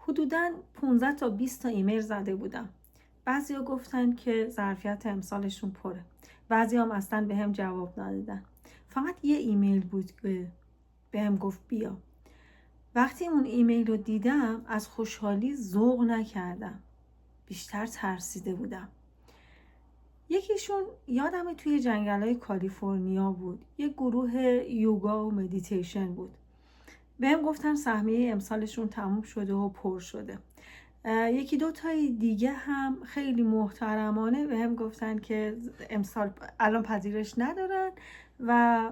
حدوداً 15 تا 20 تا ایمیل زده بودم. بعضیا گفتن که ظرفیت امسالشون پره، بعضی هم اصلا به هم جواب ندادن. فقط یه ایمیل بود که به هم گفت بیا. وقتی اون ایمیل رو دیدم از خوشحالی ذوق نکردم، بیشتر ترسیده بودم. یکیشون یادمه توی جنگل‌های کالیفرنیا بود، یه گروه یوگا و مدیتیشن بود. بهم گفتن سهمیه امسالشون تموم شده و پر شده. یکی دو تای دیگه هم خیلی محترمانه بهم گفتن که امسال الان پذیرش ندارن و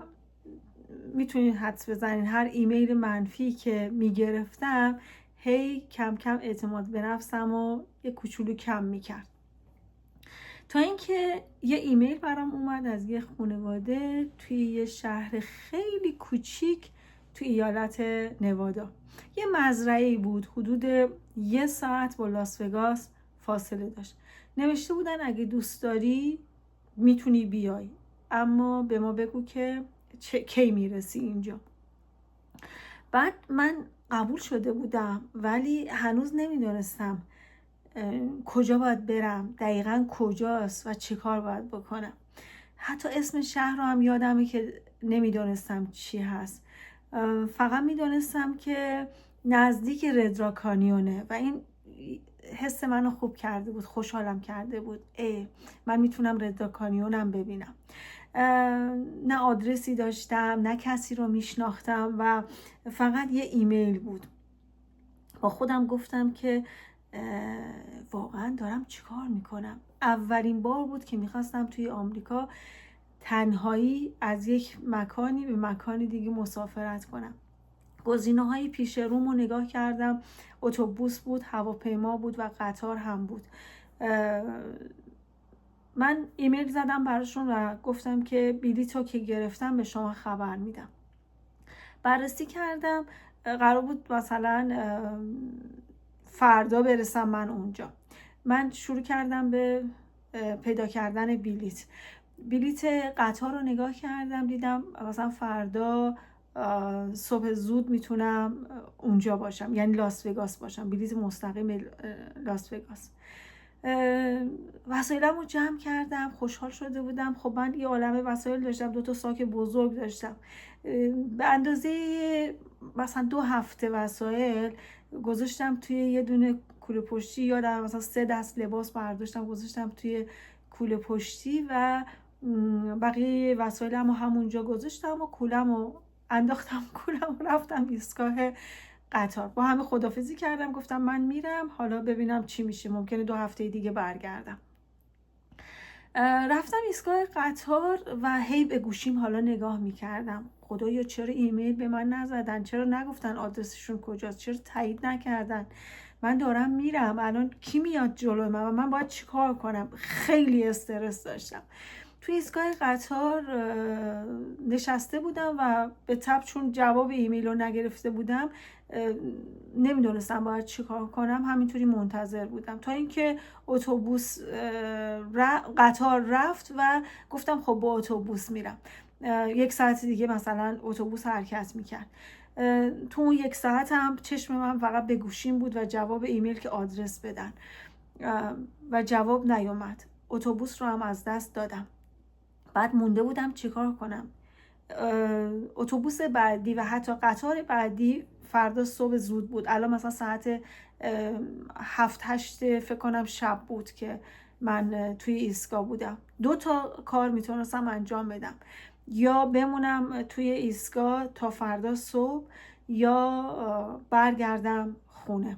میتونین حدس بزنین هر ایمیل منفی که میگرفتم هی کم کم اعتماد به نفسم و یه کوچولو کم میکرد. تا اینکه یه ایمیل برام اومد از یه خانواده توی یه شهر خیلی کوچیک توی ایالت نوادا. یه مزرعه‌ای بود، حدود 1 ساعت با لاس وگاس فاصله داشت. نوشته بودن اگه دوست داری میتونی بیای، اما به ما بگو که کی میرسی اینجا. بعد من قبول شده بودم ولی هنوز نمیدونستم کجا باید برم، دقیقاً کجاست و چه کار باید بکنم. حتی اسم شهر رو هم یادمه که نمیدونستم چی هست. فقط میدونستم که نزدیک ردرا کانیونه و این حس منو خوب کرده بود، خوشحالم کرده بود. من میتونم ردرا کانیونم ببینم. نه آدرسی داشتم، نه کسی رو میشناختم و فقط یه ایمیل بود. با خودم گفتم که واقعا دارم چیکار میکنم. اولین بار بود که میخواستم توی آمریکا تنهایی از یک مکانی به مکانی دیگه مسافرت کنم. گزینه‌های پیش روم رو نگاه کردم، اتوبوس بود، هواپیما بود و قطار هم بود. من ایمیل زدم براشون و گفتم که بلیطو که گرفتم به شما خبر میدم. بررسی کردم، قرار بود مثلا فردا برسم من اونجا. من شروع کردم به پیدا کردن بلیط قطار رو نگاه کردم، دیدم مثلا فردا صبح زود میتونم اونجا باشم، یعنی لاس وگاس باشم، بلیط مستقیم لاس وگاس. وسایلم رو جمع کردم، خوشحال شده بودم. خب من یه عالمه وسایل داشتم، 2 تا ساک بزرگ داشتم، به اندازه مثلا 2 هفته وسایل گذاشتم توی یه دونه کوله پشتی. یادم مثلا 3 دست لباس برداشتم گذاشتم توی کوله پشتی و بقیه وسایلم رو همونجا گذاشتم و کولم رو انداختم، کولم رو رفتم ایستگاه قطار. با همه خدافظی کردم، گفتم من میرم، حالا ببینم چی میشه، ممکنه 2 هفته دیگه برگردم. رفتم ایستگاه قطار و هی به گوشیم حالا نگاه میکردم، خدایا چرا ایمیل به من نزدن، چرا نگفتن آدرسشون کجاست، چرا تایید نکردن، من دارم میرم، الان کی میاد جلوی من باید چی کار کنم. خیلی استرس داشتم. توی ایستگاه قطار نشسته بودم و به طبع چون جواب ایمیل رو نگرفته بودم نمیدونستم باید چی کار کنم، همینطوری منتظر بودم تا اینکه اتوبوس قطار رفت و گفتم خب با اتوبوس میرم. 1 ساعت دیگه مثلا اتوبوس حرکت میکرد. تو اون 1 ساعت هم چشم من فقط به گوشیم بود و جواب ایمیل که آدرس بدن و جواب نیومد. اتوبوس رو هم از دست دادم. بعد مونده بودم چیکار کنم. اتوبوس بعدی و حتی قطار بعدی فردا صبح زود بود. الان مثلا ساعت 7-8 فکر کنم شب بود که من توی ایستگاه بودم. 2 تا کار میتونستم انجام بدم، یا بمونم توی ایستگاه تا فردا صبح یا برگردم خونه.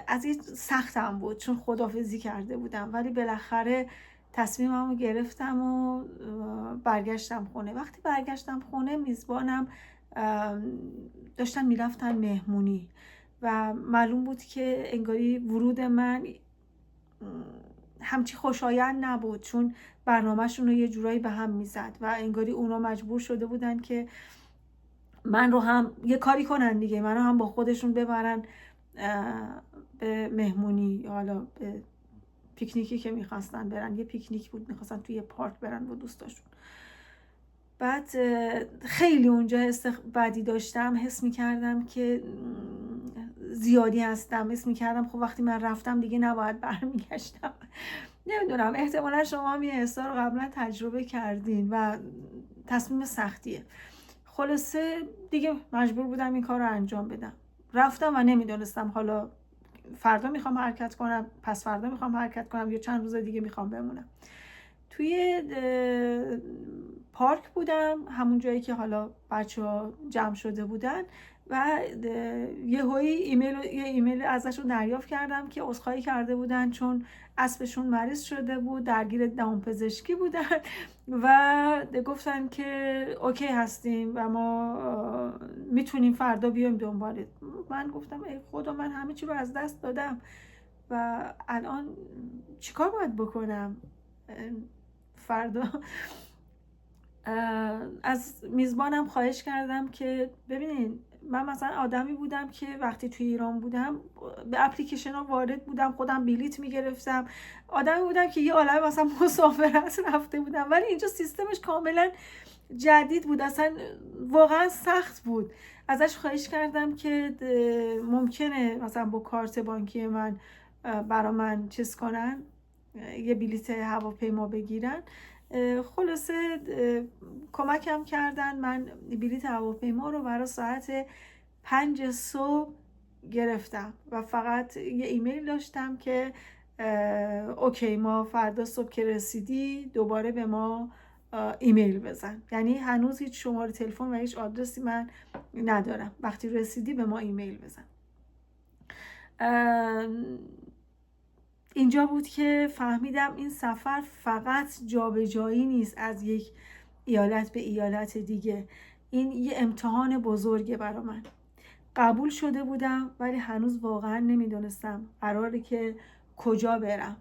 از این سختم بود چون خداحافظی کرده بودم، ولی بالاخره تصمیممو گرفتم و برگشتم خونه. وقتی برگشتم خونه میزبانم داشتن میرفتن مهمونی و معلوم بود که انگاری ورود من همچی خوشایند نبود، چون برنامه‌شون رو یه جورایی به هم میزد و انگاری اونا مجبور شده بودن که من رو هم یه کاری کنن دیگه، منو هم با خودشون ببرن به مهمونی، حالا به پیکنیکی که میخواستن برن. یه پیکنیک بود، میخواستن توی یه پارک برن با دوستاشون. بعد خیلی اونجا حس بدی داشتم، حس میکردم که زیادی هستم، حس میکردم خب وقتی من رفتم دیگه نباید برمیگشتم. نمیدونم، احتمالا شما هم یه حسا رو قبلا تجربه کردین و تصمیم سختیه. خلاصه دیگه مجبور بودم این کار رو انجام بدم. رفتم و نمیدونستم حالا فردا میخوام حرکت کنم، پس فردا میخوام حرکت کنم یا چند روز دیگه میخوام بمونم. توی پارک بودم، همون جایی که حالا بچه‌ها جمع شده بودن و یه ایمیل ازشون دریافت کردم که عذرخواهی کرده بودن چون اسبشون مریض شده بود، درگیر دامپزشکی بودن و گفتن که اوکی هستیم و ما میتونیم فردا بیایم دنبالت. من گفتم ای خدا، من همه چی رو از دست دادم و الان چیکار باید بکنم؟ فردا از میزبانم خواهش کردم که ببینین من مثلا آدمی بودم که وقتی توی ایران بودم به اپلیکیشن ها وارد بودم، خودم بلیت میگرفتم، آدمی بودم که یه عالمه مثلا مسافرت رفته بودم، ولی اینجا سیستمش کاملا جدید بود، اصلا واقعا سخت بود. ازش خواهش کردم که ممکنه مثلا با کارت بانکی من برا من چیز کنن، یه بلیت هواپیما بگیرن. خلاصه کمکم کردن، من بلیت هواپیما رو برای ساعت 5 صبح گرفتم و فقط یه ایمیل داشتم که اوکی ما فردا صبح که رسیدی دوباره به ما ایمیل بزن. یعنی هنوز هیچ شماره تلفن و هیچ آدرسی من ندارم، وقتی رسیدی به ما ایمیل بزن. اینجا بود که فهمیدم این سفر فقط جابجایی نیست از یک ایالت به ایالت دیگه، این یه امتحان بزرگه برا من. قبول شده بودم ولی هنوز واقعا نمیدونستم قراره که کجا برم.